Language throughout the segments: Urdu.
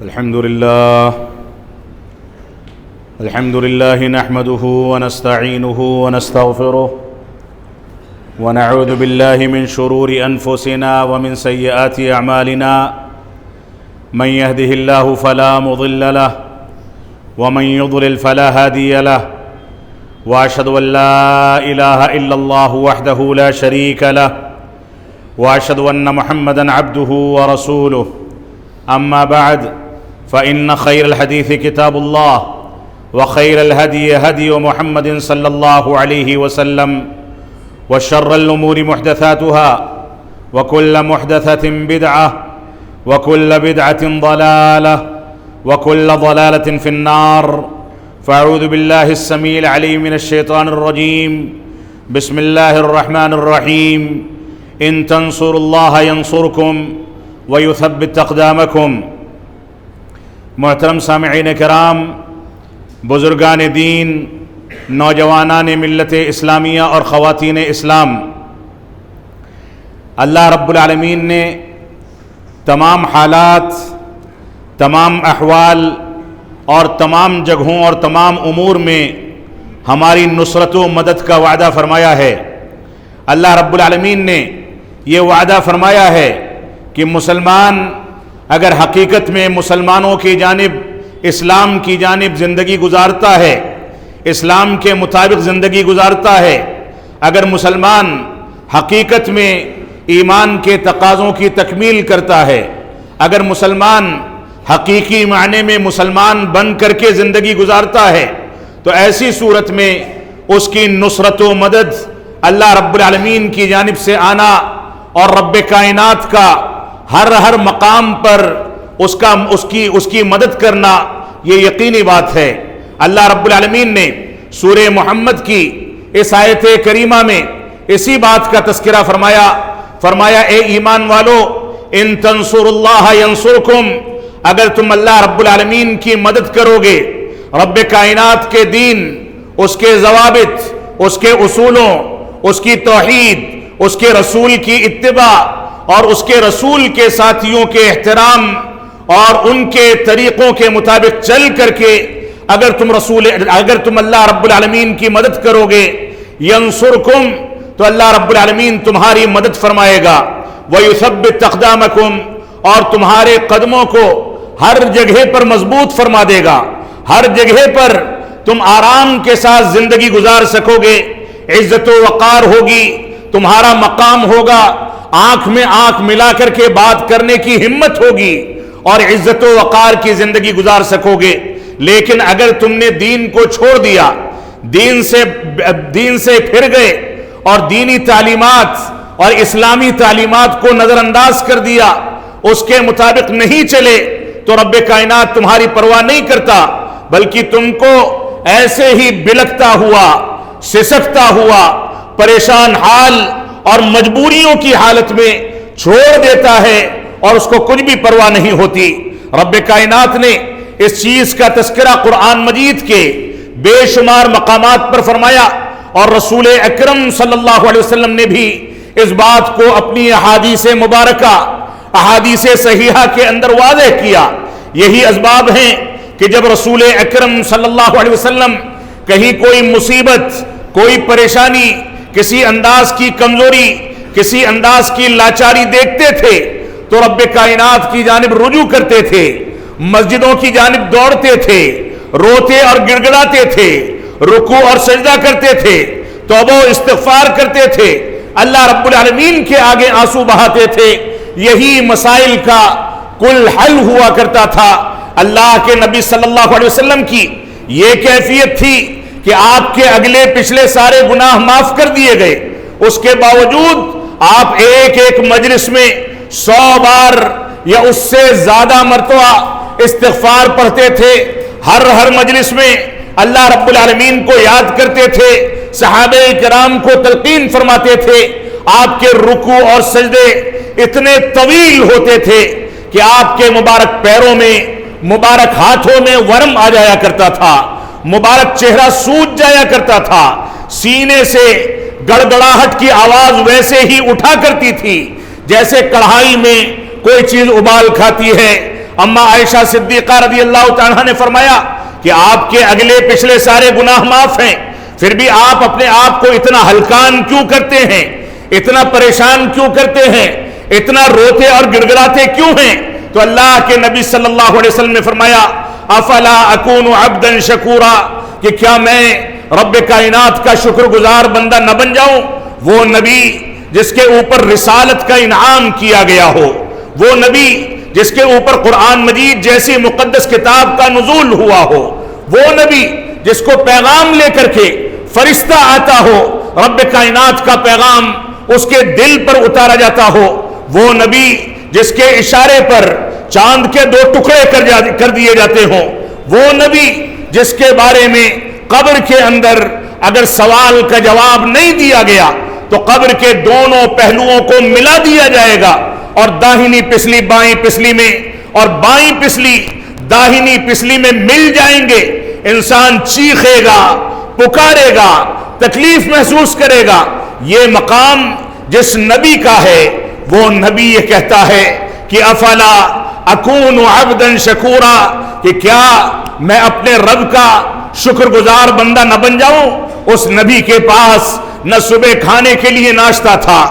الحمد لله نحمده ونستعينه ونستغفره ونعوذ بالله من شرور أنفسنا ومن سيئات أعمالنا من يهده الله فلا مضل له ومن يضلل فلا هادي له وأشهد أن لا إله إلا الله وحده لا شريك له وأشهد أن محمدًا عبده ورسوله أما بعد فإن خير الحديث كتاب الله وخير الهدي هدي محمد صلى الله عليه وسلم وشر الأمور محدثاتها وكل محدثة بدعة وكل بدعة ضلالة وكل ضلالة في النار فأعوذ بالله السميع العليم من الشيطان الرجيم بسم الله الرحمن الرحيم إن تنصروا الله ينصركم ويثبت أقدامكم۔ محترم سامعین کرام، بزرگان دین، نوجوانان ملت اسلامیہ اور خواتین اسلام، اللہ رب العالمین نے تمام حالات، تمام احوال اور تمام جگہوں اور تمام امور میں ہماری نصرت و مدد کا وعدہ فرمایا ہے۔ اللہ رب العالمین نے یہ وعدہ فرمایا ہے کہ مسلمان اگر حقیقت میں مسلمانوں کی جانب، اسلام کی جانب زندگی گزارتا ہے، اسلام کے مطابق زندگی گزارتا ہے، اگر مسلمان حقیقت میں ایمان کے تقاضوں کی تکمیل کرتا ہے، اگر مسلمان حقیقی معنی میں مسلمان بن کر کے زندگی گزارتا ہے، تو ایسی صورت میں اس کی نصرت و مدد اللہ رب العالمین کی جانب سے آنا اور رب کائنات کا ہر مقام پر اس کی مدد کرنا یہ یقینی بات ہے۔ اللہ رب العالمین نے سورہ محمد کی اس آیت کریمہ میں اسی بات کا تذکرہ فرمایا اے ایمان والو، ان تنصروا اللہ ینصرکم، اگر تم اللہ رب العالمین کی مدد کرو گے، رب کائنات کے دین، اس کے ضوابط، اس کے اصولوں، اس کی توحید، اس کے رسول کی اتباع اور اس کے رسول کے ساتھیوں کے احترام اور ان کے طریقوں کے مطابق چل کر کے اگر تم اللہ رب العالمین کی مدد کرو گے، ینصرکم، تو اللہ رب العالمین تمہاری مدد فرمائے گا، وَيُثَبِّتْ أَقْدَامَكُمْ، اور تمہارے قدموں کو ہر جگہ پر مضبوط فرما دے گا، ہر جگہ پر تم آرام کے ساتھ زندگی گزار سکو گے، عزت و وقار ہوگی، تمہارا مقام ہوگا، آنکھ میں آنکھ ملا کر کے بات کرنے کی ہمت ہوگی اور عزت و وقار کی زندگی گزار سکو گے۔ لیکن اگر تم نے دین کو چھوڑ دیا، دین سے پھر گئے اور دینی تعلیمات اور اسلامی تعلیمات کو نظر انداز کر دیا، اس کے مطابق نہیں چلے، تو رب کائنات تمہاری پرواہ نہیں کرتا، بلکہ تم کو ایسے ہی بلکتا ہوا، سسکتا ہوا، پریشان حال اور مجبوریوں کی حالت میں چھوڑ دیتا ہے اور اس کو کچھ بھی پرواہ نہیں ہوتی۔ رب کائنات نے اس چیز کا تذکرہ قرآن مجید کے بے شمار مقامات پر فرمایا، اور رسول اکرم صلی اللہ علیہ وسلم نے بھی اس بات کو اپنی احادیث مبارکہ، احادیث صحیحہ کے اندر واضح کیا۔ یہی اسباب ہیں کہ جب رسول اکرم صلی اللہ علیہ وسلم کہیں کوئی مصیبت، کوئی پریشانی، کسی انداز کی کمزوری، کسی انداز کی لاچاری دیکھتے تھے تو رب کائنات کی جانب رجوع کرتے تھے، مسجدوں کی جانب دوڑتے تھے، روتے اور گڑ گڑاتے تھے، رکوع اور سجدہ کرتے تھے، توبہ و استغفار کرتے تھے، اللہ رب العالمین کے آگے آنسو بہاتے تھے۔ یہی مسائل کا کل حل ہوا کرتا تھا۔ اللہ کے نبی صلی اللہ علیہ وسلم کی یہ کیفیت تھی کہ آپ کے اگلے پچھلے سارے گناہ معاف کر دیے گئے، اس کے باوجود آپ ایک مجلس میں 100 بار یا اس سے زیادہ مرتبہ استغفار پڑھتے تھے، ہر مجلس میں اللہ رب العالمین کو یاد کرتے تھے، صحابہ کرام کو تلقین فرماتے تھے۔ آپ کے رکوع اور سجدے اتنے طویل ہوتے تھے کہ آپ کے مبارک پیروں میں، مبارک ہاتھوں میں ورم آ جایا کرتا تھا، مبارک چہرہ سوج جایا کرتا تھا، سینے سے گڑگڑاہٹ کی آواز ویسے ہی اٹھا کرتی تھی جیسے کڑھائی میں کوئی چیز ابال کھاتی ہے۔ اما عائشہ صدیقہ رضی اللہ تعالیٰ نے فرمایا کہ آپ کے اگلے پچھلے سارے گناہ معاف ہیں، پھر بھی آپ اپنے آپ کو اتنا ہلکان کیوں کرتے ہیں، اتنا پریشان کیوں کرتے ہیں، اتنا روتے اور گڑ گڑاتے کیوں ہیں؟ تو اللہ کے نبی صلی اللہ علیہ وسلم نے فرمایا افلا اکون عبدا شکورا، کہ کیا میں رب کائنات کا شکر گزار بندہ نہ بن جاؤں؟ وہ نبی جس کے اوپر رسالت کا انعام کیا گیا ہو، وہ نبی جس کے اوپر قرآن مجید جیسی مقدس کتاب کا نزول ہوا ہو، وہ نبی جس کو پیغام لے کر کے فرشتہ آتا ہو، رب کائنات کا پیغام اس کے دل پر اتارا جاتا ہو، وہ نبی جس کے اشارے پر چاند کے 2 ٹکڑے کر دیے جاتے ہوں، وہ نبی جس کے بارے میں قبر کے اندر اگر سوال کا جواب نہیں دیا گیا تو قبر کے دونوں پہلوؤں کو ملا دیا جائے گا، اور داہنی پسلی بائیں پسلی میں اور بائیں پسلی داہنی پسلی میں مل جائیں گے، انسان چیخے گا، پکارے گا، تکلیف محسوس کرے گا۔ یہ مقام جس نبی کا ہے، وہ نبی یہ کہتا ہے کہ افلا اکون عبدا شکورا، کہ کیا میں اپنے رب کا شکر گزار بندہ نہ بن جاؤں؟ اس نبی کے پاس نہ صبح کھانے کے لیے ناشتہ تھا،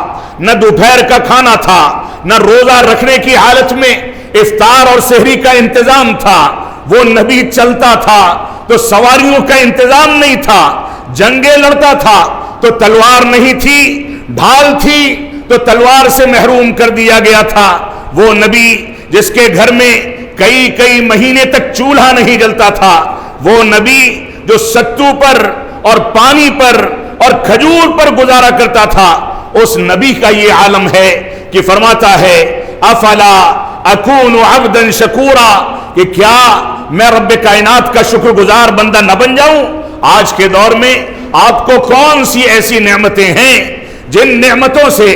نہ دوپہر کا کھانا تھا، نہ روزہ رکھنے کی حالت میں افطار اور سحری کا انتظام تھا۔ وہ نبی چلتا تھا تو سواریوں کا انتظام نہیں تھا، جنگیں لڑتا تھا تو تلوار نہیں تھی، ڈھال تھی تو تلوار سے محروم کر دیا گیا تھا۔ وہ نبی جس کے گھر میں کئی مہینے تک چولہا نہیں جلتا تھا، وہ نبی جو ستو پر اور پانی پر اور کھجور پر گزارا کرتا تھا، اس نبی کا یہ عالم ہے کہ فرماتا ہے افلا اکون عبدا شکورا، کہ کیا میں رب کائنات کا شکر گزار بندہ نہ بن جاؤں؟ آج کے دور میں آپ کو کون سی ایسی نعمتیں ہیں جن نعمتوں سے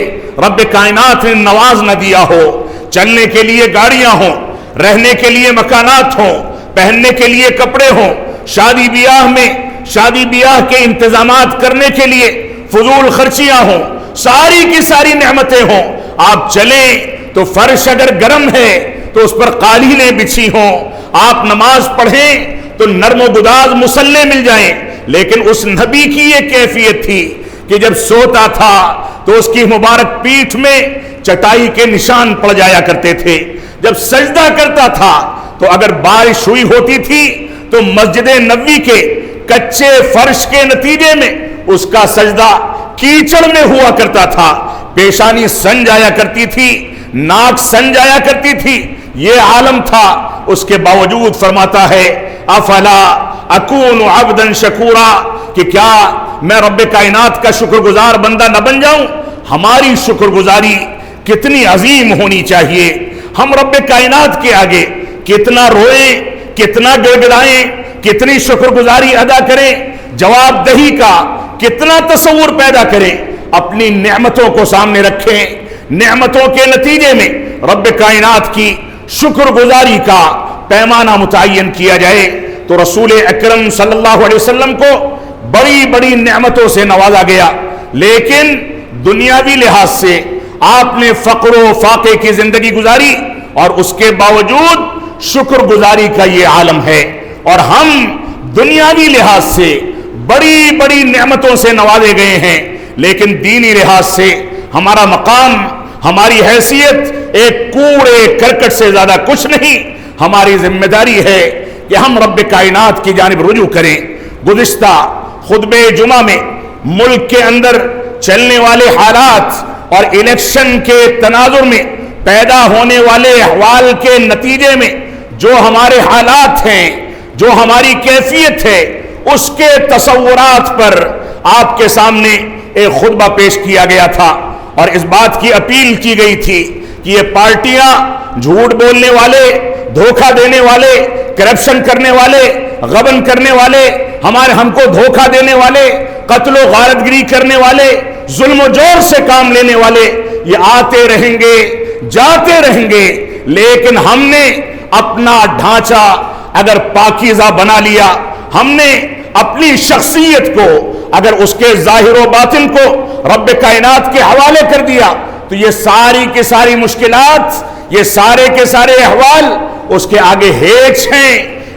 رب کائنات نے نواز نہ دیا ہو؟ چلنے کے لیے گاڑیاں ہوں، رہنے کے لیے مکانات ہوں، پہننے کے لیے کپڑے ہوں، شادی بیاہ کے انتظامات کرنے کے لیے فضول خرچیاں ہوں، ساری کی ساری نعمتیں ہوں۔ آپ چلیں تو فرش اگر گرم ہے تو اس پر قالینیں بچھی ہوں، آپ نماز پڑھیں تو نرم و گداز مصلے مل جائیں، لیکن اس نبی کی یہ کیفیت تھی کہ جب سوتا تھا تو اس کی مبارک پیٹھ میں چٹائی کے نشان پڑ جایا کرتے تھے، جب سجدہ کرتا تھا تو اگر بارش ہوئی ہوتی تھی تو مسجد نبوی کے کچے فرش کے نتیجے میں اس کا سجدہ کیچڑ میں ہوا کرتا تھا، پیشانی سن جایا کرتی تھی، ناک سن جایا کرتی تھی، یہ عالم تھا۔ اس کے باوجود فرماتا ہے افلا اکون عبدا شکورا، کہ کیا میں رب کائنات کا شکر گزار بندہ نہ بن جاؤں؟ ہماری شکر گزاری کتنی عظیم ہونی چاہیے، ہم رب کائنات کے آگے کتنا روئیں، کتنا گڑگڑائیں، کتنی شکر گزاری ادا کریں، جواب دہی کا کتنا تصور پیدا کریں، اپنی نعمتوں کو سامنے رکھیں، نعمتوں کے نتیجے میں رب کائنات کی شکر گزاری کا پیمانہ متعین کیا جائے۔ تو رسول اکرم صلی اللہ علیہ وسلم کو بڑی بڑی نعمتوں سے نوازا گیا، لیکن دنیاوی لحاظ سے آپ نے فقر و فاقے کی زندگی گزاری، اور اس کے باوجود شکر گزاری کا یہ عالم ہے، اور ہم دنیاوی لحاظ سے بڑی بڑی نعمتوں سے نوازے گئے ہیں، لیکن دینی لحاظ سے ہمارا مقام، ہماری حیثیت ایک کوڑے کرکٹ سے زیادہ کچھ نہیں۔ ہماری ذمہ داری ہے کہ ہم رب کائنات کی جانب رجوع کریں۔ گزشتہ خطبہ جمعہ میں ملک کے اندر چلنے والے حالات اور الیکشن کے تناظر میں پیدا ہونے والے احوال کے نتیجے میں جو ہمارے حالات ہیں، جو ہماری کیفیت ہے، اس کے تصورات پر آپ کے سامنے ایک خطبہ پیش کیا گیا تھا، اور اس بات کی اپیل کی گئی تھی کہ یہ پارٹیاں جھوٹ بولنے والے، دھوکہ دینے والے، کرپشن کرنے والے، غبن کرنے والے، ہم کو دھوکہ دینے والے، قتل و غارت گری کرنے والے، ظلم و جور سے کام لینے والے، یہ آتے رہیں گے، جاتے رہیں گے، لیکن ہم نے اپنا ڈھانچہ اگر پاکیزہ بنا لیا، ہم نے اپنی شخصیت کو اگر اس کے ظاہر و باطن کو رب کائنات کے حوالے کر دیا، تو یہ ساری کی ساری مشکلات، یہ سارے کے سارے احوال اس کے آگے ہیچ ہیں،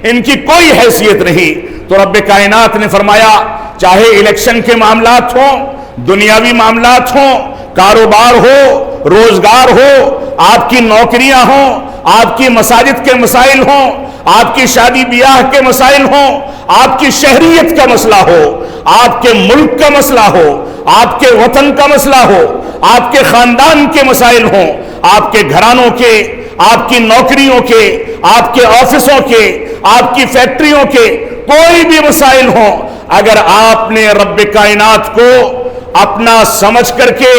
ان کی کوئی حیثیت نہیں۔ تو رب کائنات نے فرمایا چاہے الیکشن کے معاملات ہوں، دنیاوی معاملات ہوں، کاروبار ہو، روزگار ہو، آپ کی نوکریاں ہوں، آپ کی مساجد کے مسائل ہوں، آپ کی شادی بیاہ کے مسائل ہوں، آپ کی شہریت کا مسئلہ ہو، آپ کے ملک کا مسئلہ ہو، آپ کے وطن کا مسئلہ ہو، آپ کے خاندان کے مسائل ہوں، آپ کے گھرانوں کے، آپ کی نوکریوں کے، آپ کے آفسوں کے، آپ کی فیکٹریوں کے کوئی بھی مسائل ہوں، اگر آپ نے رب کائنات کو اپنا سمجھ کر کے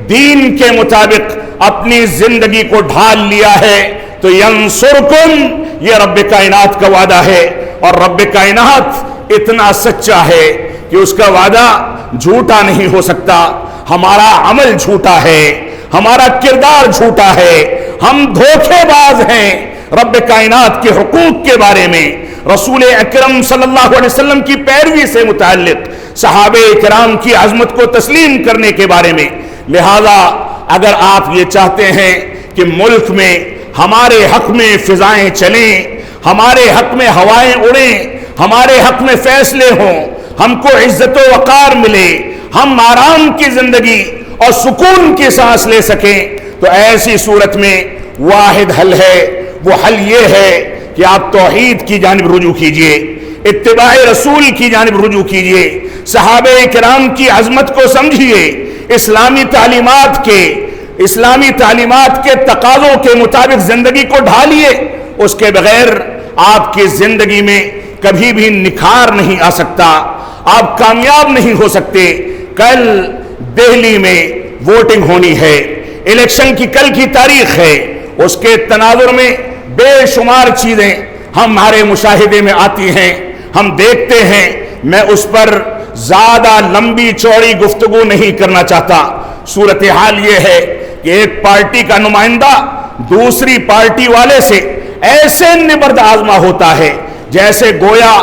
دین کے مطابق اپنی زندگی کو ڈھال لیا ہے تو ینصرکم، یہ رب کائنات کا وعدہ ہے۔ اور رب کائنات اتنا سچا ہے کہ اس کا وعدہ جھوٹا نہیں ہو سکتا۔ ہمارا عمل جھوٹا ہے، ہمارا کردار جھوٹا ہے، ہم دھوکے باز ہیں۔ رب کائنات کے حقوق کے بارے میں، رسول اکرم صلی اللہ علیہ وسلم کی پیروی سے متعلق، صحابہ کرام کی عظمت کو تسلیم کرنے کے بارے میں، لہذا اگر آپ یہ چاہتے ہیں کہ ملک میں ہمارے حق میں فضائیں چلیں، ہمارے حق میں ہوائیں اڑیں، ہمارے حق میں فیصلے ہوں، ہم کو عزت و وقار ملے، ہم آرام کی زندگی اور سکون کی سانس لے سکیں، تو ایسی صورت میں واحد حل ہے۔ وہ حل یہ ہے کہ آپ توحید کی جانب رجوع کیجئے، اتباع رسول کی جانب رجوع کیجئے، صحابہ کرام کی عظمت کو سمجھیے، اسلامی تعلیمات کے تقاضوں کے مطابق زندگی کو ڈھالیے۔ اس کے بغیر آپ کی زندگی میں کبھی بھی نکھار نہیں آ سکتا، آپ کامیاب نہیں ہو سکتے۔ کل دہلی میں ووٹنگ ہونی ہے، الیکشن کی کل کی تاریخ ہے، اس کے تناظر میں بے شمار چیزیں ہمارے مشاہدے میں آتی ہیں، ہم دیکھتے ہیں۔ میں اس پر زیادہ لمبی چوڑی گفتگو نہیں کرنا چاہتا۔ صورتحال یہ ہے کہ ایک پارٹی کا نمائندہ دوسری پارٹی والے سے ایسے نبرد آزما ہوتا ہے جیسے گویا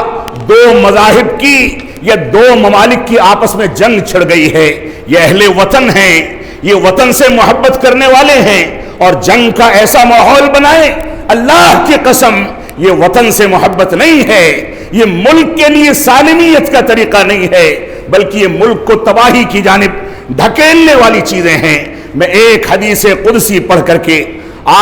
دو مذاہب کی یا دو ممالک کی آپس میں جنگ چھڑ گئی ہے۔ یہ اہل وطن ہیں، یہ وطن سے محبت کرنے والے ہیں، اور جنگ کا ایسا ماحول بنائیں، اللہ کی قسم یہ وطن سے محبت نہیں ہے، یہ ملک کے لیے سالمیت کا طریقہ نہیں ہے، بلکہ یہ ملک کو تباہی کی جانب دھکیلنے والی چیزیں ہیں۔ میں ایک حدیث قدسی پڑھ کر کے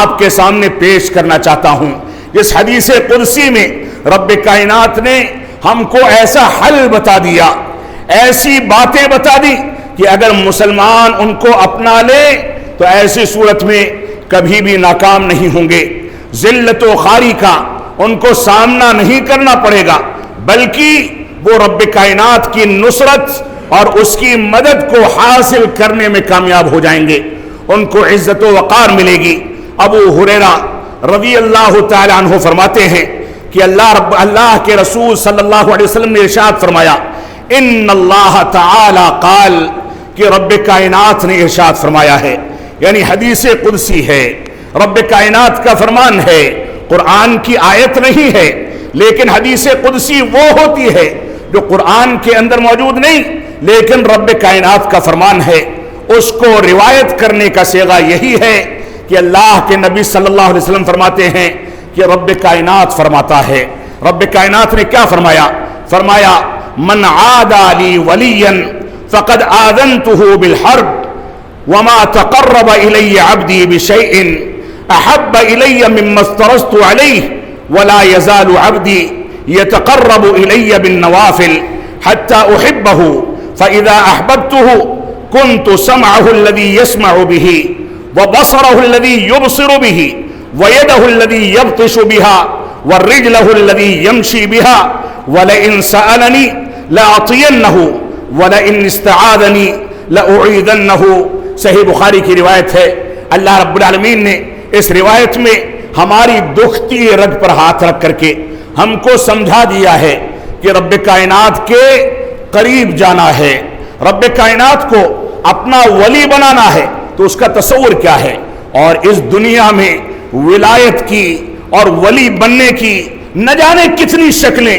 آپ کے سامنے پیش کرنا چاہتا ہوں۔ اس حدیث قدسی میں رب کائنات نے ہم کو ایسا حل بتا دیا، ایسی باتیں بتا دی کہ اگر مسلمان ان کو اپنا لے تو ایسی صورت میں کبھی بھی ناکام نہیں ہوں گے، ذلت و خواری کا ان کو سامنا نہیں کرنا پڑے گا، بلکہ وہ رب کائنات کی نصرت اور اس کی مدد کو حاصل کرنے میں کامیاب ہو جائیں گے، ان کو عزت و وقار ملے گی۔ ابو ہریرہ رضی اللہ تعالی عنہ فرماتے ہیں کہ اللہ کے رسول صلی اللہ علیہ وسلم نے ارشاد فرمایا، ان اللہ تعالی قال، کہ رب کائنات نے ارشاد فرمایا ہے، یعنی حدیث قدسی ہے، رب کائنات کا فرمان ہے، قرآن کی آیت نہیں ہے، لیکن حدیث قدسی وہ ہوتی ہے جو قرآن کے اندر موجود نہیں لیکن رب کائنات کا فرمان ہے۔ اس کو روایت کرنے کا صیغہ یہی ہے کہ اللہ کے نبی صلی اللہ علیہ وسلم فرماتے ہیں کہ رب کائنات فرماتا ہے۔ رب کائنات نے کیا فرمایا؟ فرمایا من عادى لي وليا فقد آذنته بالحرب وما تقرب إلي عبدي بشيء أحب إلي مما افترضت عليه ولا يزال عبدي يتقرب إلي بالنوافل حتى أحبه فإذا أحببته كنت سمعه الذي يسمع به وبصره الذي يبصر به ويده الذي يبطش بها ورجله الذي يمشي بها ولئن سألني لأعطينه ولئن استعاذني لأعيذنه۔ صحیح بخاری کی روایت ہے۔ اللہ رب العالمین نے اس روایت میں ہماری دکھتی رگ پر ہاتھ رکھ کر کے ہم کو سمجھا دیا ہے کہ رب کائنات کے قریب جانا ہے، رب کائنات کو اپنا ولی بنانا ہے تو اس کا تصور کیا ہے، اور اس دنیا میں ولایت کی اور ولی بننے کی نہ جانے کتنی شکلیں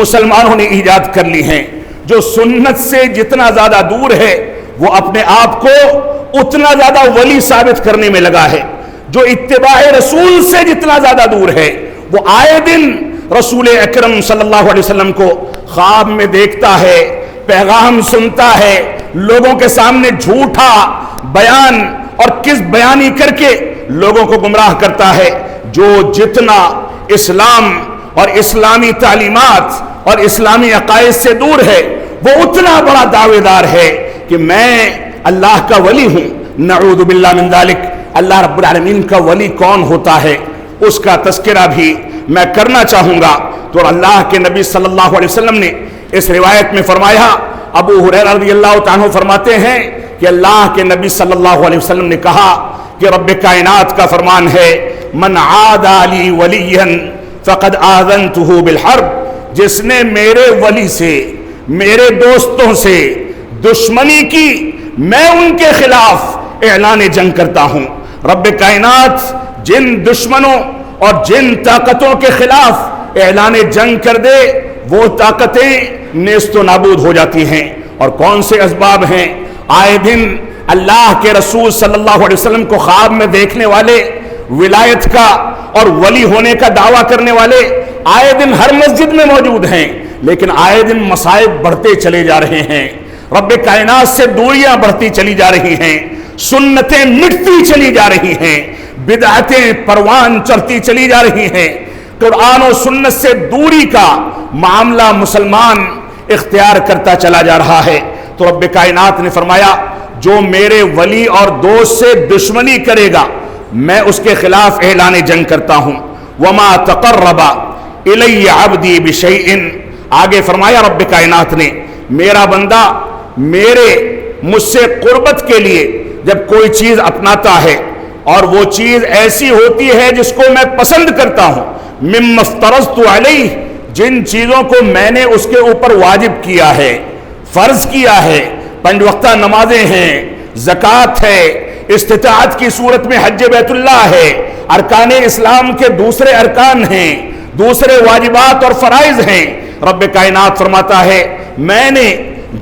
مسلمانوں نے ایجاد کر لی ہیں۔ جو سنت سے جتنا زیادہ دور ہے وہ اپنے آپ کو اتنا زیادہ ولی ثابت کرنے میں لگا ہے، جو اتباع رسول سے جتنا زیادہ دور ہے، وہ آئے دن رسول اکرم صلی اللہ علیہ وسلم کو خواب میں دیکھتا ہے، پیغام سنتا ہے، لوگوں کے سامنے جھوٹا بیان اور کس بیانی کر کے لوگوں کو گمراہ کرتا ہے۔ جو جتنا اسلام اور اسلامی تعلیمات اور اسلامی عقائد سے دور ہے، وہ اتنا بڑا دعوے دار ہے کہ میں اللہ کا ولی ہوں۔ نعوذ باللہ من ذالک۔ اللہ رب العالمین کا ولی کون ہوتا ہے، اس کا تذکرہ بھی میں کرنا چاہوں گا۔ تو اللہ کے نبی صلی اللہ علیہ وسلم نے اس روایت میں فرمایا، ابو ہریرہ رضی اللہ تعالیٰ عنہ فرماتے ہیں کہ اللہ کے نبی صلی اللہ علیہ وسلم نے کہا کہ رب کائنات کا فرمان ہے، من عادى لی ولیا فقد آذنتہ بالحرب، جس نے میرے ولی سے، میرے دوستوں سے دشمنی کی، میں ان کے خلاف اعلان جنگ کرتا ہوں۔ رب کائنات جن دشمنوں اور جن طاقتوں کے خلاف اعلان جنگ کر دے، وہ طاقتیں نیست و نابود ہو جاتی ہیں۔ اور کون سے اسباب ہیں؟ آئے دن اللہ کے رسول صلی اللہ علیہ وسلم کو خواب میں دیکھنے والے، ولایت کا اور ولی ہونے کا دعویٰ کرنے والے آئے دن ہر مسجد میں موجود ہیں، لیکن آئے دن مصائب بڑھتے چلے جا رہے ہیں، رب کائنات سے دوریاں بڑھتی چلی جا رہی ہیں، سنتیں مٹتی چلی جا رہی ہیں، بدعتیں پروان چڑھتی چلی جا رہی ہیں، قرآن و سنت سے دوری کا معاملہ مسلمان اختیار کرتا چلا جا رہا ہے۔ تو رب کائنات نے فرمایا، جو میرے ولی اور دوست سے دشمنی کرے گا، میں اس کے خلاف اعلان جنگ کرتا ہوں۔ وما تقرب الی عبدی بشیء، آگے فرمایا رب کائنات نے، میرا بندہ مجھ سے قربت کے لیے جب کوئی چیز اپناتا ہے اور وہ چیز ایسی ہوتی ہے جس کو میں پسند کرتا ہوں، مما افترضت علیہ، جن چیزوں کو میں نے اس کے اوپر واجب کیا ہے، فرض کیا ہے، 5 وقتہ نمازیں ہیں، زکوٰۃ ہے، استطاعت کی صورت میں حج بیت اللہ ہے، ارکان اسلام کے دوسرے ارکان ہیں، دوسرے واجبات اور فرائض ہیں۔ رب کائنات فرماتا ہے، میں نے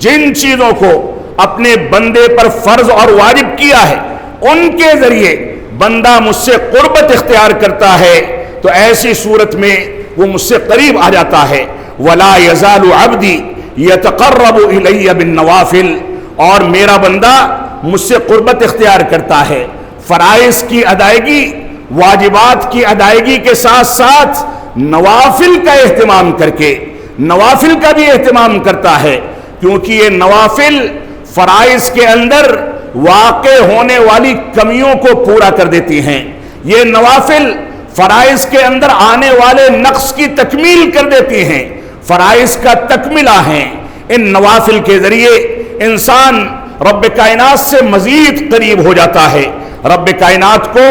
جن چیزوں کو اپنے بندے پر فرض اور واجب کیا ہے، ان کے ذریعے بندہ مجھ سے قربت اختیار کرتا ہے، تو ایسی صورت میں وہ مجھ سے قریب آ جاتا ہے۔ وَلَا يَزَالُ عَبْدِي يَتَقَرَّبُ إِلَيَّ بِالنَّوَافِلِ، اور میرا بندہ مجھ سے قربت اختیار کرتا ہے فرائض کی ادائیگی، واجبات کی ادائیگی کے ساتھ ساتھ نوافل کا اہتمام کر کے، نوافل کا بھی اہتمام کرتا ہے، کیونکہ یہ نوافل فرائض کے اندر واقع ہونے والی کمیوں کو پورا کر دیتی ہیں، یہ نوافل فرائض کے اندر آنے والے نقص کی تکمیل کر دیتی ہیں، فرائض کا تکملہ ہیں۔ ان نوافل کے ذریعے انسان رب کائنات سے مزید قریب ہو جاتا ہے۔ رب کائنات کو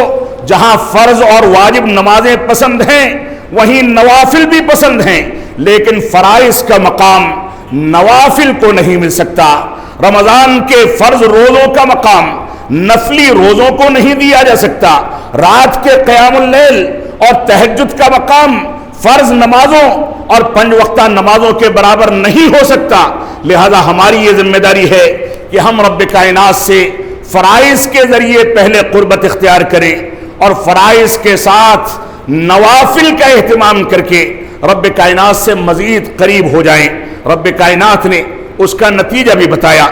جہاں فرض اور واجب نمازیں پسند ہیں، وہیں نوافل بھی پسند ہیں، لیکن فرائض کا مقام نوافل کو نہیں مل سکتا۔ رمضان کے فرض روزوں کا مقام نفلی روزوں کو نہیں دیا جا سکتا، رات کے قیام اللیل اور تہجد کا مقام فرض نمازوں اور 5 وقتہ نمازوں کے برابر نہیں ہو سکتا۔ لہذا ہماری یہ ذمہ داری ہے کہ ہم رب کائنات سے فرائض کے ذریعے پہلے قربت اختیار کریں اور فرائض کے ساتھ نوافل کا اہتمام کر کے رب کائنات سے مزید قریب ہو جائیں۔ رب کائنات نے اس کا نتیجہ بھی بتایا،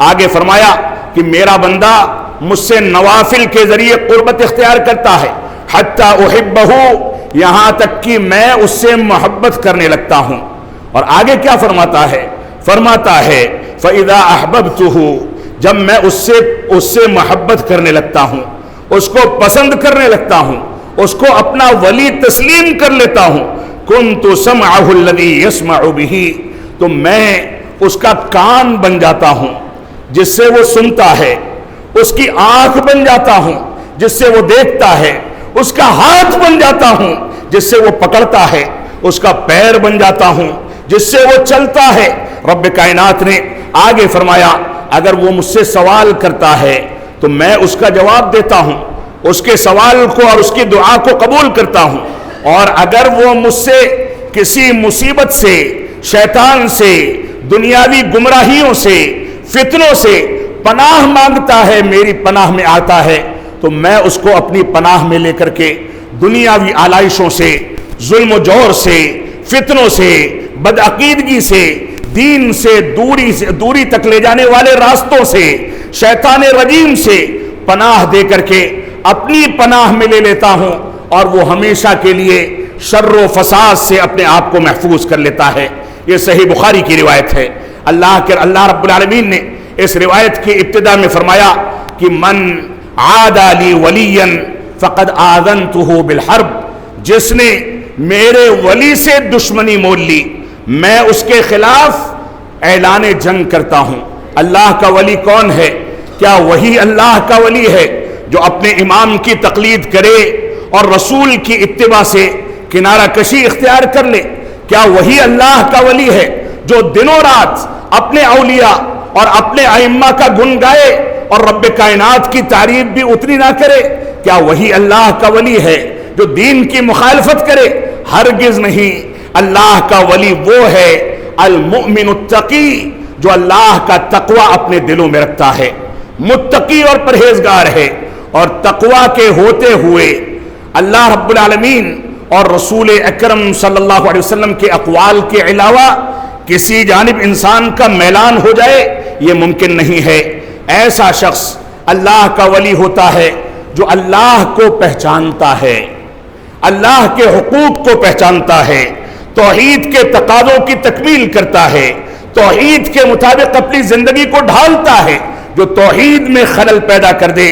آگے فرمایا کہ میرا بندہ مجھ سے نوافل کے ذریعے قربت اختیار کرتا ہے، حتی احبہ، یہاں تک کہ میں اس سے محبت کرنے لگتا ہوں۔ اور آگے کیا فرماتا ہے؟ فرماتا ہے فَإِذَا أَحْبَبْتُهُ، جب میں اس سے محبت کرنے لگتا ہوں، اس کو پسند کرنے لگتا ہوں، اس کو اپنا ولی تسلیم کر لیتا ہوں، كُنْتُ سَمْعَهُ الَّذِي يَسْمَعُ بِهِ، تو میں اس کا کان بن جاتا ہوں جس سے وہ سنتا ہے، اس کی آنکھ بن جاتا ہوں جس سے وہ دیکھتا ہے، اس کا ہاتھ بن جاتا ہوں جس سے وہ پکڑتا ہے، اس کا پیر بن جاتا ہوں جس سے وہ چلتا ہے۔ رب کائنات نے آگے فرمایا اگر وہ مجھ سے سوال کرتا ہے تو میں اس کا جواب دیتا ہوں، اس کے سوال کو اور اس کی دعا کو قبول کرتا ہوں، اور اگر وہ مجھ سے کسی مصیبت سے، شیطان سے، دنیاوی گمراہیوں سے، فتنوں سے پناہ مانگتا ہے، میری پناہ میں آتا ہے، تو تو میں اس کو اپنی پناہ میں لے کر کے دنیاوی آلائشوں سے، ظلم و جور سے، فتنوں سے، بدعقیدگی سے، دین سے دوری تک لے جانے والے راستوں سے، شیطان رجیم سے پناہ دے کر کے اپنی پناہ میں لے لیتا ہوں، اور وہ ہمیشہ کے لیے شر و فساد سے اپنے آپ کو محفوظ کر لیتا ہے۔ یہ صحیح بخاری کی روایت ہے۔ اللہ رب العالمین نے اس روایت کی ابتدا میں فرمایا کہ من عادى لی ولیا فقد آذنتہ بالحرب، جس نے میرے ولی سے دشمنی مول لی میں اس کے خلاف اعلان جنگ کرتا ہوں۔ اللہ کا ولی کون ہے؟ کیا وہی اللہ کا ولی ہے جو اپنے امام کی تقلید کرے اور رسول کی اتباع سے کنارہ کشی اختیار کر لے؟ کیا وہی اللہ کا ولی ہے جو دنوں رات اپنے اولیاء اور اپنے ائمہ کا گن گائے اور رب کائنات کی تعریف بھی اتنی نہ کرے؟ کیا وہی اللہ کا ولی ہے جو دین کی مخالفت کرے؟ ہرگز نہیں۔ اللہ کا ولی وہ ہے المؤمن التقی، جو اللہ کا تقوی اپنے دلوں میں رکھتا ہے، متقی اور پرہیزگار ہے، اور تقوی کے ہوتے ہوئے اللہ رب العالمین اور رسول اکرم صلی اللہ علیہ وسلم کے اقوال کے علاوہ کسی جانب انسان کا میلان ہو جائے یہ ممکن نہیں ہے۔ ایسا شخص اللہ کا ولی ہوتا ہے جو اللہ کو پہچانتا ہے، اللہ کے حقوق کو پہچانتا ہے، توحید کے تقاضوں کی تکمیل کرتا ہے، توحید کے مطابق اپنی زندگی کو ڈھالتا ہے۔ جو توحید میں خلل پیدا کر دے،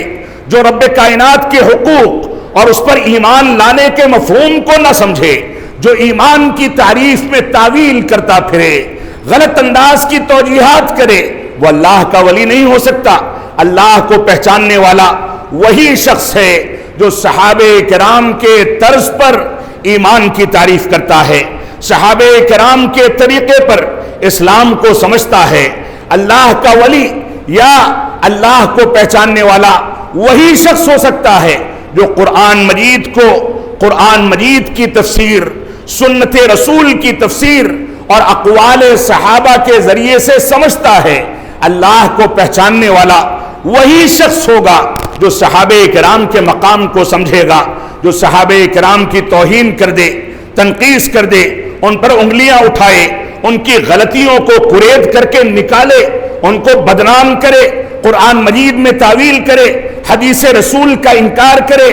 جو رب کائنات کے حقوق اور اس پر ایمان لانے کے مفہوم کو نہ سمجھے، جو ایمان کی تعریف میں تعویل کرتا پھرے، غلط انداز کی توجیحات کرے، وہ اللہ کا ولی نہیں ہو سکتا۔ اللہ کو پہچاننے والا وہی شخص ہے جو صحابہ کرام کے طرز پر ایمان کی تعریف کرتا ہے، صحابہ کرام کے طریقے پر اسلام کو سمجھتا ہے۔ اللہ کا ولی یا اللہ کو پہچاننے والا وہی شخص ہو سکتا ہے جو قرآن مجید کی تفسیر، سنت رسول کی تفسیر اور اقوال صحابہ کے ذریعے سے سمجھتا ہے۔ اللہ کو پہچاننے والا وہی شخص ہوگا جو صحابہ کرام کے مقام کو سمجھے گا، جو صحابہ کرام کی توہین کر دے، تنقیص کر دے، ان پر انگلیاں اٹھائے، ان کی غلطیوں کو قرید کر کے نکالے، ان کو بدنام کرے، قرآن مجید میں تعویل کرے، حدیث رسول کا انکار کرے،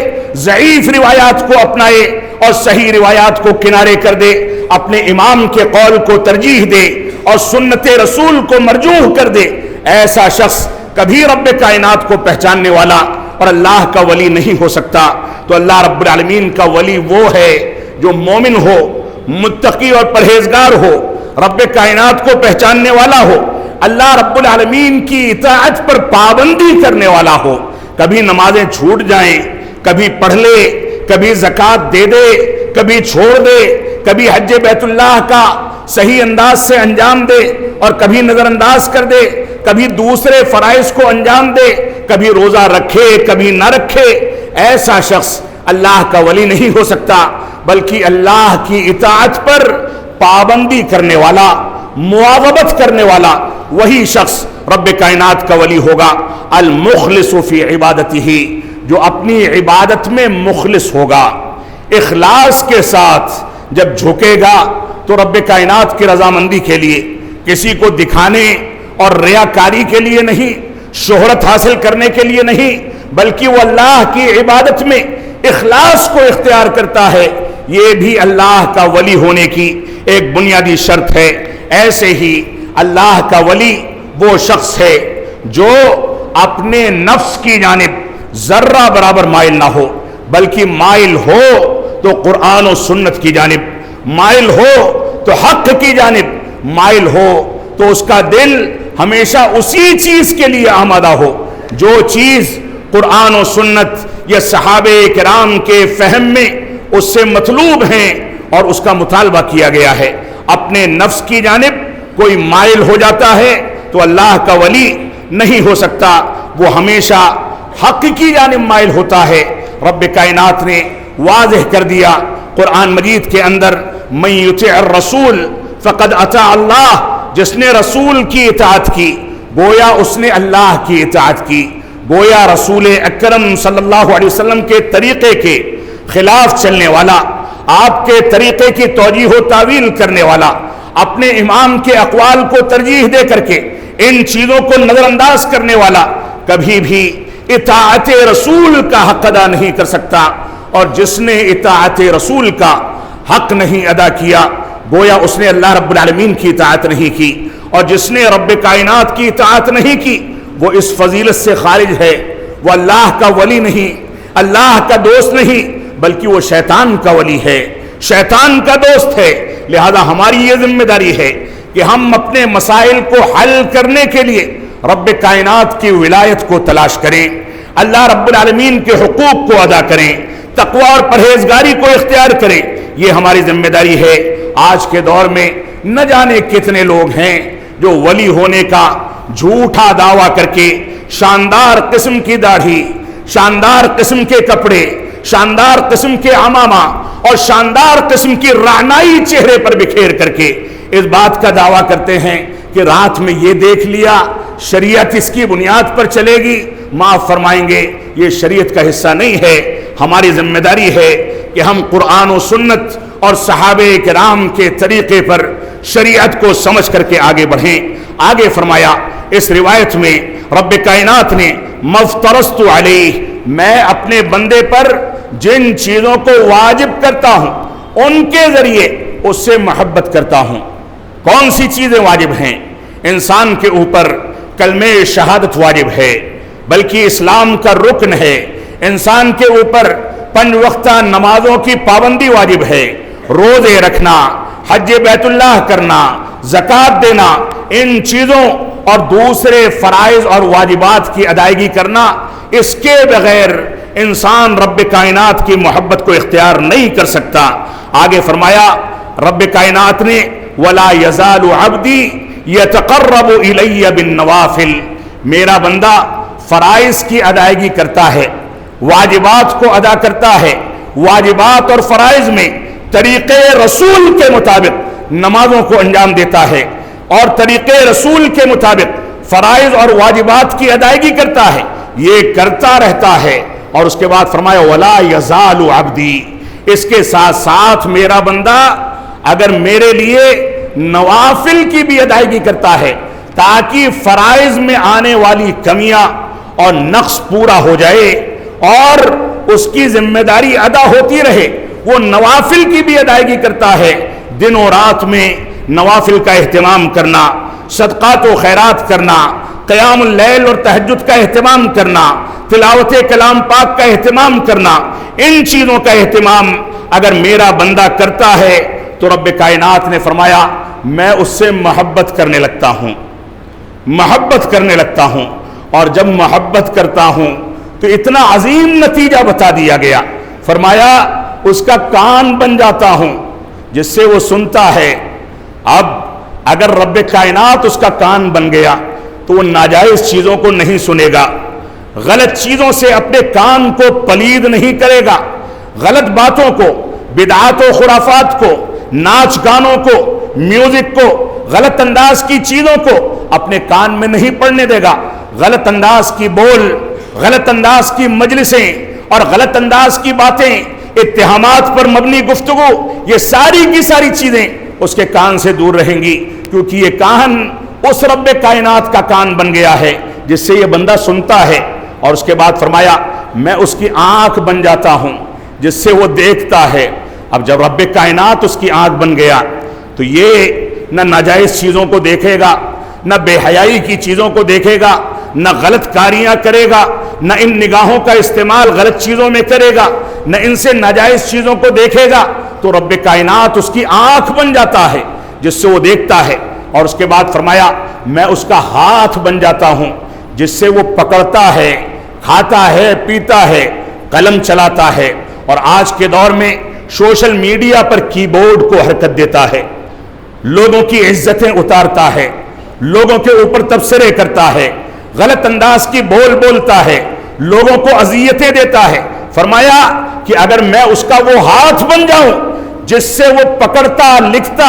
ضعیف روایات کو اپنائے اور صحیح روایات کو کنارے کر دے، اپنے امام کے قول کو ترجیح دے اور سنت رسول کو مرجوح کر دے۔ ایسا شخص کبھی رب کائنات کو پہچاننے والا اور اللہ کا ولی نہیں ہو سکتا۔ تو اللہ رب العالمین کا ولی وہ ہے جو مومن ہو، متقی اور پرہیزگار ہو، رب کائنات کو پہچاننے والا ہو، اللہ رب العالمین کی اطاعت پر پابندی کرنے والا ہو۔ کبھی نمازیں چھوٹ جائیں، کبھی پڑھ لے، کبھی زکوٰۃ دے دے، کبھی چھوڑ دے، کبھی حج بیت اللہ کا صحیح انداز سے انجام دے اور کبھی نظر انداز کر دے، کبھی دوسرے فرائض کو انجام دے، کبھی روزہ رکھے کبھی نہ رکھے، ایسا شخص اللہ کا ولی نہیں ہو سکتا، بلکہ اللہ کی اطاعت پر پابندی کرنے والا، مواظبت کرنے والا وہی شخص رب کائنات کا ولی ہوگا۔ المخلص فی عبادتہ، جو اپنی عبادت میں مخلص ہوگا، اخلاص کے ساتھ جب جھکے گا تو رب کائنات کی رضامندی کے لیے، کسی کو دکھانے اور ریاکاری کے لیے نہیں، شہرت حاصل کرنے کے لیے نہیں، بلکہ وہ اللہ کی عبادت میں اخلاص کو اختیار کرتا ہے۔ یہ بھی اللہ کا ولی ہونے کی ایک بنیادی شرط ہے۔ ایسے ہی اللہ کا ولی وہ شخص ہے جو اپنے نفس کی جانب ذرہ برابر مائل نہ ہو، بلکہ مائل ہو تو قرآن و سنت کی جانب، مائل ہو تو حق کی جانب، مائل ہو تو اس کا دل ہمیشہ اسی چیز کے لیے آمادہ ہو جو چیز قرآن و سنت یا صحابہ کرام کے فہم میں اس سے مطلوب ہیں اور اس کا مطالبہ کیا گیا ہے۔ اپنے نفس کی جانب کوئی مائل ہو جاتا ہے تو اللہ کا ولی نہیں ہو سکتا، وہ ہمیشہ حق کی جانب مائل ہوتا ہے۔ رب کائنات نے واضح کر دیا قرآن مجید کے اندر، من یطع الرسول فقد اطاع اللہ، جس نے رسول کی اطاعت کی گویا اس نے اللہ کی اطاعت کی۔ گویا رسول اکرم صلی اللہ علیہ وسلم کے طریقے کے خلاف چلنے والا، آپ کے طریقے کی توجیہ و تعویل کرنے والا، اپنے امام کے اقوال کو ترجیح دے کر کے ان چیزوں کو نظر انداز کرنے والا کبھی بھی اطاعت رسول کا حق ادا نہیں کر سکتا، اور جس نے اطاعت رسول کا حق نہیں ادا کیا گویا اس نے اللہ رب العالمین کی اطاعت نہیں کی، اور جس نے رب کائنات کی اطاعت نہیں کی وہ اس فضیلت سے خارج ہے، وہ اللہ کا ولی نہیں، اللہ کا دوست نہیں، بلکہ وہ شیطان کا ولی ہے، شیطان کا دوست ہے۔ لہذا ہماری یہ ذمہ داری ہے کہ ہم اپنے مسائل کو حل کرنے کے لیے رب کائنات کی ولایت کو تلاش کریں، اللہ رب العالمین کے حقوق کو ادا کریں، تقوی اور پرہیزگاری کو اختیار کریں، یہ ہماری ذمہ داری ہے۔ آج کے دور میں نہ جانے کتنے لوگ ہیں جو ولی ہونے کا جھوٹا دعویٰ کر کے شاندار قسم کی داڑھی، شاندار قسم کے کپڑے، شاندار قسم کے عمامہ اور شاندار قسم کی رعنائی چہرے پر بکھیر کر کے اس بات کا دعویٰ کرتے ہیں کہ رات میں یہ دیکھ لیا، شریعت اس کی بنیاد پر چلے گی۔ معاف فرمائیں گے، یہ شریعت کا حصہ نہیں ہے۔ ہماری ذمہ داری ہے کہ ہم قرآن و سنت اور صحابہ کرام کے طریقے پر شریعت کو سمجھ کر کے آگے بڑھیں۔ آگے فرمایا اس روایت میں رب کائنات نے مفترست علیہ، میں اپنے بندے پر جن چیزوں کو واجب کرتا ہوں ان کے ذریعے اس سے محبت کرتا ہوں۔ کون سی چیزیں واجب ہیں؟ انسان کے اوپر کلمہ شہادت واجب ہے، بلکہ اسلام کا رکن ہے۔ انسان کے اوپر 5 وقتہ نمازوں کی پابندی واجب ہے، روزے رکھنا، حج بیت اللہ کرنا، زکوٰۃ دینا، ان چیزوں اور دوسرے فرائض اور واجبات کی ادائیگی کرنا، اس کے بغیر انسان رب کائنات کی محبت کو اختیار نہیں کر سکتا۔ آگے فرمایا رب کائنات نے وَلَا يَزَالُ عَبْدِي يَتَقَرَّبُ إِلَيَّ بِالنَّوَافِلِ، میرا بندہ فرائض کی ادائیگی کرتا ہے، واجبات کو ادا کرتا ہے، واجبات اور فرائض میں طریقے رسول کے مطابق نمازوں کو انجام دیتا ہے، اور طریقے رسول کے مطابق فرائض اور واجبات کی ادائیگی کرتا ہے، یہ کرتا رہتا ہے۔ اور اس کے بعد فرمایا وَلَا يَزَالُ عَبْدِي، اس کے ساتھ ساتھ میرا بندہ اگر میرے لیے نوافل کی بھی ادائیگی کرتا ہے تاکہ فرائض میں آنے والی کمیاں اور نقص پورا ہو جائے اور اس کی ذمہ داری ادا ہوتی رہے، وہ نوافل کی بھی ادائیگی کرتا ہے۔ دن و رات میں نوافل کا اہتمام کرنا، صدقات و خیرات کرنا، قیام اللیل اور تہجد کا اہتمام کرنا، تلاوت کلام پاک کا اہتمام کرنا، ان چیزوں کا اہتمام اگر میرا بندہ کرتا ہے تو رب کائنات نے فرمایا میں اس سے محبت کرنے لگتا ہوں، محبت کرنے لگتا ہوں۔ اور جب محبت کرتا ہوں تو اتنا عظیم نتیجہ بتا دیا گیا، فرمایا اس کا کان بن جاتا ہوں جس سے وہ سنتا ہے۔ اب اگر رب کائنات اس کا کان بن گیا تو وہ ناجائز چیزوں کو نہیں سنے گا، غلط چیزوں سے اپنے کان کو پلید نہیں کرے گا، غلط باتوں کو، بدعات و خرافات کو، ناچ گانوں کو، میوزک کو، غلط انداز کی چیزوں کو اپنے کان میں نہیں پڑنے دے گا۔ غلط انداز کی بول، غلط انداز کی مجلسیں اور غلط انداز کی باتیں، اتہامات پر مبنی گفتگو، یہ ساری کی ساری چیزیں اس کے کان سے دور رہیں گی، کیونکہ یہ کان اس رب کائنات کا کان بن گیا ہے جس سے یہ بندہ سنتا ہے۔ اور اس کے بعد فرمایا میں اس کی آنکھ بن جاتا ہوں جس سے وہ دیکھتا ہے۔ اب جب رب کائنات اس کی آنکھ بن گیا تو یہ نہ ناجائز چیزوں کو دیکھے گا، نہ بے حیائی کی چیزوں کو دیکھے گا، نہ غلط کاریاں کرے گا، نہ ان نگاہوں کا استعمال غلط چیزوں میں کرے گا، نہ ان سے ناجائز چیزوں کو دیکھے گا، تو رب کائنات اس کی آنکھ بن جاتا ہے جس سے وہ دیکھتا ہے۔ اور اس کے بعد فرمایا میں اس کا ہاتھ بن جاتا ہوں جس سے وہ پکڑتا ہے، کھاتا ہے، پیتا ہے، قلم چلاتا ہے۔ اور آج کے دور میں سوشل میڈیا پر کی بورڈ کو حرکت دیتا ہے، لوگوں کی عزتیں اتارتا ہے، لوگوں کے اوپر تبصرے کرتا ہے، غلط انداز کی بول بولتا ہے، لوگوں کو اذیتیں دیتا ہے۔ فرمایا کہ اگر میں اس کا وہ ہاتھ بن جاؤں جس سے وہ پکڑتا، لکھتا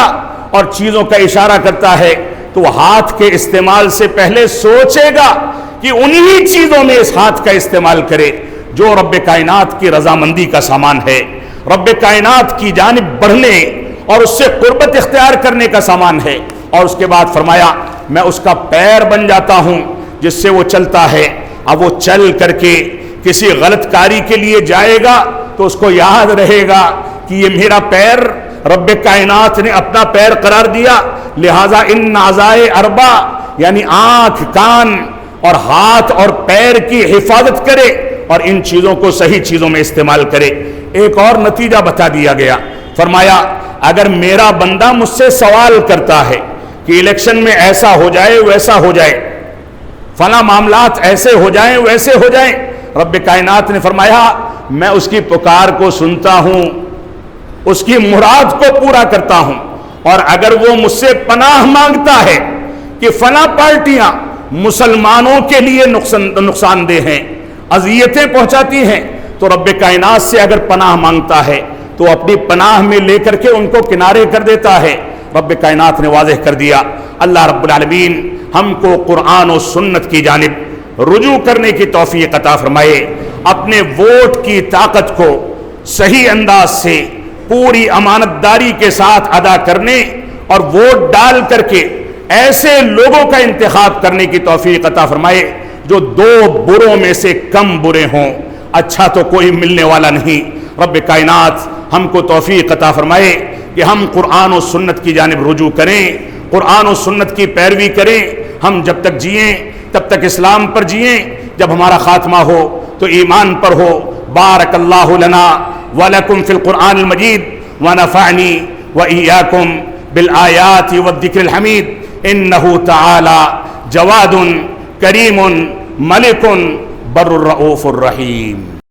اور چیزوں کا اشارہ کرتا ہے، تو وہ ہاتھ کے استعمال سے پہلے سوچے گا کہ انہی چیزوں میں اس ہاتھ کا استعمال کرے جو رب کائنات کی رضامندی کا سامان ہے، رب کائنات کی جانب بڑھنے اور اس سے قربت اختیار کرنے کا سامان ہے۔ اور اس کے بعد فرمایا میں اس کا پیر بن جاتا ہوں جس سے وہ چلتا ہے۔ اب وہ چل کر کے کسی غلط کاری کے لیے جائے گا تو اس کو یاد رہے گا کہ یہ میرا پیر رب کائنات نے اپنا پیر قرار دیا، لہذا ان اعضائے اربع یعنی آنکھ، کان اور ہاتھ اور پیر کی حفاظت کرے اور ان چیزوں کو صحیح چیزوں میں استعمال کرے۔ ایک اور نتیجہ بتا دیا گیا، فرمایا اگر میرا بندہ مجھ سے سوال کرتا ہے کہ الیکشن میں ایسا ہو جائے ویسا ہو جائے، فلاں معاملات ایسے ہو جائیں ویسے ہو جائیں، رب کائنات نے فرمایا میں اس کی پکار کو سنتا ہوں، اس کی مراد کو پورا کرتا ہوں۔ اور اگر وہ مجھ سے پناہ مانگتا ہے کہ فلاں پارٹیاں مسلمانوں کے لیے نقصان دہ ہیں، اذیتیں پہنچاتی ہیں، تو رب کائنات سے اگر پناہ مانگتا ہے تو اپنی پناہ میں لے کر کے ان کو کنارے کر دیتا ہے۔ رب کائنات نے واضح کر دیا۔ اللہ رب العالمین ہم کو قرآن و سنت کی جانب رجوع کرنے کی توفیق عطا فرمائے، اپنے ووٹ کی طاقت کو صحیح انداز سے پوری امانت داری کے ساتھ ادا کرنے اور ووٹ ڈال کر کے ایسے لوگوں کا انتخاب کرنے کی توفیق عطا فرمائے جو دو بروں میں سے کم برے ہوں، اچھا تو کوئی ملنے والا نہیں۔ رب کائنات ہم کو توفیق عطا فرمائے کہ ہم قرآن و سنت کی جانب رجوع کریں، قرآن و سنت کی پیروی کریں۔ ہم جب تک جئیں تب تک اسلام پر جئیں، جب ہمارا خاتمہ ہو تو ایمان پر ہو۔ بارک اللہ لنا ولکم فی القرآن المجید ونفعنی وإیاکم بالآیات والذکر الحمید انہ تعالی جواد کریم ملک بر الرؤوف الرحیم۔